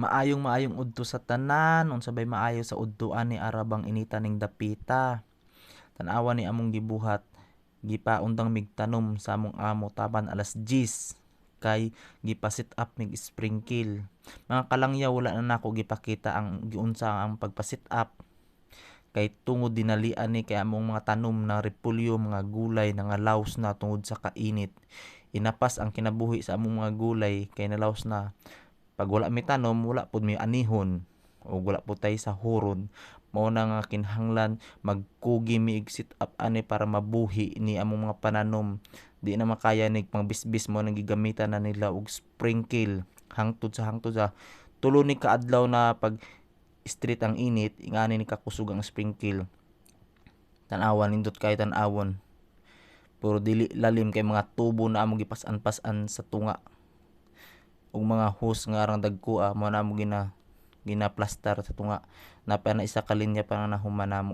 Maayong udto sa tanan, unsa bay maayo sa udtoan ni arabang inita ning dapita. Tan-awa ni among gibuhat, gipaundang migtanom sa among amo taban alas 10 kay gipa-sit up mig sprinkle. Mga kalangyaw wala na nako gipakita ang giunsa ang pagpa-sit up kay tungod dinalian ni kay among mga tanom na repolyo, mga gulay na nga laos na tungod sa kainit. Inapas ang kinabuhi sa among mga gulay kay nalaos na. Pag wala mi tanom, wala pud mi anihon o wala pud tay sa huron. Mao na nga kinahanglan magkugi mi sit up ani para mabuhi ni among mga pananom. Di na makaya ni pangbisbis mo nang gigamitan na nila og sprinkle hangtod sa tulo ni kaadlaw na pag street ang init ingani ni kakusog ang sprinkle. Tan-awan nindot kay tan-awon. Puro dili lalim kay mga tubo na among gipas-an-pas-an sa tunga ug mga hose nga arang dagkua mo na mo ginaplastar sa tunga na pa na isa ka linya pa na nahuman namo.